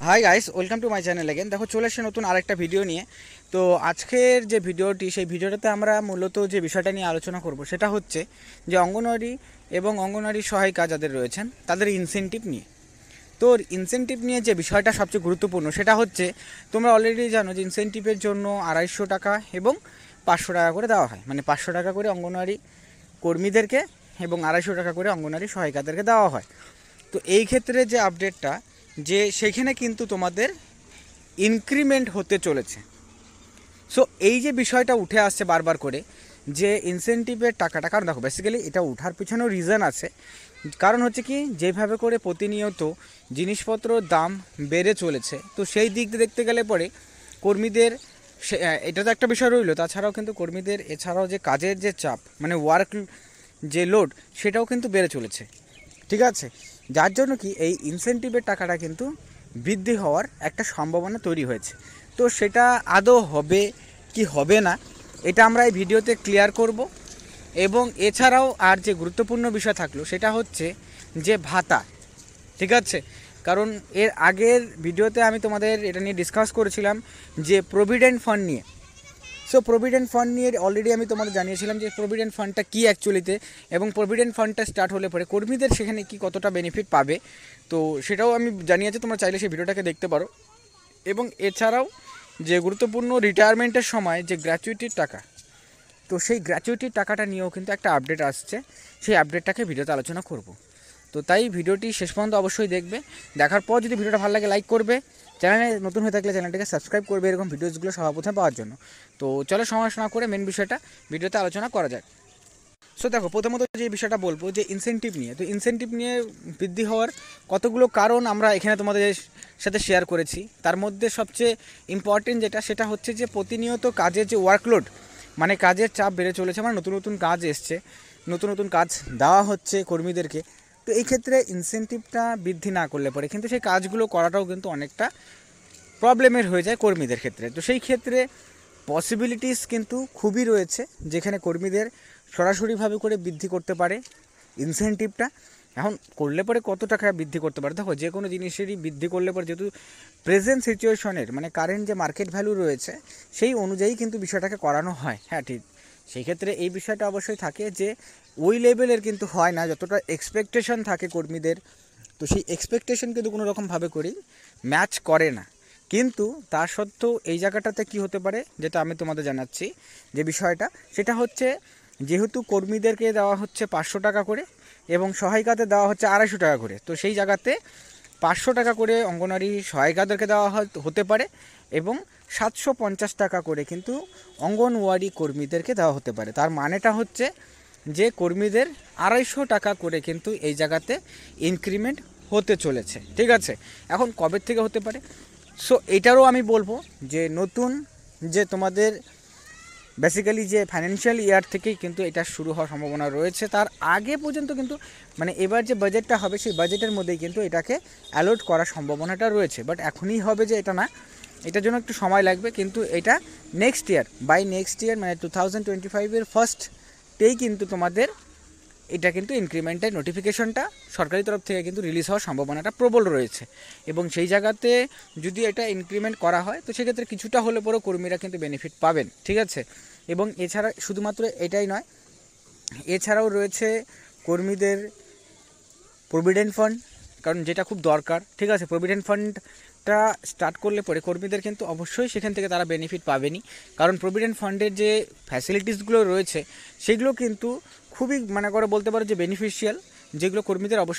Hi guys, welcome to my channel again. দেখো চলে এসে নতুন আরেকটা ভিডিও নিয়ে। তো আজকের যে ভিডিওটি, সেই ভিডিওটাতে আমরা মূলত যে বিষয়টা নিয়ে আলোচনা করব সেটা হচ্ছে যে অঙ্গনওয়াড়ি এবং অঙ্গনওয়াড়ি সহায়িকা যাদের রয়েছেন তাদের ইনসেনটিভ নিয়ে। তো ইনসেনটিভ নিয়ে যে বিষয়টা সবচেয়ে গুরুত্বপূর্ণ সেটা হচ্ছে, তোমরা অলরেডি জানো যে ইনসেনটিভের জন্য 250 টাকা এবং 500 টাকা করে দেওয়া হয়। মানে 500 টাকা করে অঙ্গনওয়াড়ি কর্মীদেরকে এবং 250 টাকা করে অঙ্গনওয়াড়ি সহায়িকাদেরকে দেওয়া হয়। তো এই ক্ষেত্রে যে আপডেটটা, যে সেখানে কিন্তু তোমাদের ইনক্রিমেন্ট হতে চলেছে। সো এই যে বিষয়টা উঠে আসছে বারবার করে, যে ইনসেনটিভের টাকাটা, কারণ দেখো বেসিক্যালি এটা ওঠার পিছনেও রিজন আছে। কারণ হচ্ছে কি, যেভাবে করে প্রতিনিয়ত জিনিসপত্রর দাম বেড়ে চলেছে, তো সেই দিক দিয়ে দেখতে গেলে পরে কর্মীদের এটা তো একটা বিষয় রইলো, তাছাড়াও কিন্তু কর্মীদের এছাড়াও যে কাজের যে চাপ, মানে ওয়ার্ক যে লোড, সেটাও কিন্তু বেড়ে চলেছে। ঠিক আছে, যার জন্য কি এই ইনসেনটিভের টাকাটা কিন্তু বৃদ্ধি হওয়ার একটা সম্ভাবনা তৈরি হয়েছে। তো সেটা আদৌ হবে কি হবে না, এটা আমরা এই ভিডিওতে ক্লিয়ার করব। এবং এছাড়াও আর যে গুরুত্বপূর্ণ বিষয় থাকলো সেটা হচ্ছে যে ভাতা। ঠিক আছে, কারণ এর আগের ভিডিওতে আমি তোমাদের এটা নিয়ে ডিসকাস করেছিলাম যে প্রভিডেন্ট ফান্ড নিয়ে। সো প্রভিডেন্ট ফান্ড নিয়ে অলরেডি আমি তোমাদের জানিয়েছিলাম যে প্রভিডেন্ট ফান্ডটা কী অ্যাকচুয়ালিতে, এবং প্রভিডেন্ট ফান্ডটা স্টার্ট হলে পরে কর্মীদের সেখানে কি কতটা বেনিফিট পাবে, তো সেটাও আমি জানিয়েছি। তোমরা চাইলে সেই ভিডিওটাকে দেখতে পারো। এবং এছাড়াও যে গুরুত্বপূর্ণ রিটায়ারমেন্টের সময় যে গ্র্যাচুইটির টাকা, তো সেই গ্র্যাচুইটির টাকাটা নিয়েও কিন্তু একটা আপডেট আসছে। সেই আপডেটটাকে ভিডিওতে আলোচনা করব। তো তাই ভিডিওটি শেষ পর্যন্ত অবশ্যই দেখবে। দেখার পর যদি ভিডিওটা ভালো লাগে লাইক করবে, চ্যানেলে নতুন হয়ে থাকলে চ্যানেলটিকে সাবস্ক্রাইব করবে এরকম ভিডিওসগুলো সবার প্রথমে পাওয়ার জন্য। তো চলো সময় না করে মেন বিষয়টা ভিডিওতে আলোচনা করা যাক। সো দেখো, প্রথমত যে বিষয়টা বলবো যে ইনসেনটিভ নিয়ে, তো ইনসেনটিভ নিয়ে বৃদ্ধি হওয়ার কতগুলো কারণ আমরা এখানে তোমাদের সাথে শেয়ার করেছি। তার মধ্যে সবচেয়ে ইম্পর্টেন্ট যেটা, সেটা হচ্ছে যে প্রতিনিয়ত কাজের যে ওয়ার্কলোড, মানে কাজের চাপ বেড়ে চলেছে, মানে নতুন নতুন কাজ এসছে, নতুন নতুন কাজ দেওয়া হচ্ছে কর্মীদেরকে। তো এই ক্ষেত্রে ইনসেনটিভটা বৃদ্ধি না করলে পরে কিন্তু সেই কাজগুলো করাটাও কিন্তু অনেকটা প্রবলেমের হয়ে যায় কর্মীদের ক্ষেত্রে। তো সেই ক্ষেত্রে পসিবিলিটিস কিন্তু খুবই রয়েছে, যেখানে কর্মীদের সরাসরিভাবে করে বৃদ্ধি করতে পারে ইনসেনটিভটা। এখন করলে পরে কত টাকা বৃদ্ধি করতে পারে, দেখো যে কোনো জিনিসেরই বৃদ্ধি করলে পরে যেহেতু প্রেজেন্ট সিচুয়েশনের, মানে কারেন্ট যে মার্কেট ভ্যালু রয়েছে সেই অনুযায়ী কিন্তু বিষয়টাকে করানো হয়। হ্যাঁ ঠিক, সেই ক্ষেত্রে এই বিষয়টা অবশ্যই থাকে যে ওই লেভেলের কিন্তু হয় না যতটা এক্সপেকটেশন থাকে কর্মীদের। তো সেই এক্সপেকটেশন কিন্তু কোনো রকমভাবে করেই ম্যাচ করে না। কিন্তু তা সত্ত্বেও এই জায়গাটাতে কি হতে পারে, যেটা আমি তোমাদের জানাচ্ছি যে বিষয়টা, সেটা হচ্ছে যেহেতু কর্মীদেরকে দেওয়া হচ্ছে 500 টাকা করে এবং সহায়িকাতে দেওয়া হচ্ছে 250 টাকা করে, তো সেই জায়গাতে 500 টাকা করে অঙ্গনওয়াড়ি সহায়িকাদেরকে দেওয়া হতে পারে এবং 750 টাকা করে কিন্তু অঙ্গনওয়াড়ি কর্মীদেরকে দেওয়া হতে পারে। তার মানেটা হচ্ছে যে কর্মীদের 250 টাকা করে কিন্তু এই জায়গাতে ইনক্রিমেন্ট হতে চলেছে। ঠিক আছে, এখন কবে থেকে হতে পারে, সো এটারও আমি বলবো যে নতুন যে তোমাদের বেসিক্যালি যে ফাইন্যান্সিয়াল ইয়ার থেকেই কিন্তু এটা শুরু হওয়ার সম্ভাবনা রয়েছে। তার আগে পর্যন্ত কিন্তু, মানে এবার যে বাজেটটা হবে সেই বাজেটের মধ্যেই কিন্তু এটাকে অ্যালট করার সম্ভাবনাটা রয়েছে। বাট এখনই হবে যে এটা না, এটার জন্য একটু সময় লাগবে। কিন্তু এটা next year, by next year মানে 2025-এর ফার্স্টেই কিন্তু তোমাদের এটা কিন্তু ইনক্রিমেন্টের নোটিফিকেশনটা সরকারি তরফ থেকে কিন্তু রিলিজ হওয়ার সম্ভাবনাটা প্রবল রয়েছে। এবং সেই জায়গাতে যদি এটা ইনক্রিমেন্ট করা হয়, তো সেক্ষেত্রে কিছুটা হলে পরেও কর্মীরা কিন্তু বেনিফিট পাবেন। ঠিক আছে, এবং এছাড়া শুধুমাত্র এটাই নয়, এছাড়াও রয়েছে কর্মীদের প্রভিডেন্ট ফান্ড, কারণ যেটা খুব দরকার। ঠিক আছে, প্রভিডেন্ট ফান্ডটা স্টার্ট করলে পরে কর্মীদের কিন্তু অবশ্যই সেখান থেকে তারা বেনিফিট পাবেনই, কারণ প্রভিডেন্ট ফান্ডের যে ফ্যাসিলিটিসগুলো রয়েছে সেগুলো কিন্তু খুবই, মানে করে বলতে পারো যে বেনিফিশিয়াল, যেগুলো কর্মীদের অবশ্যই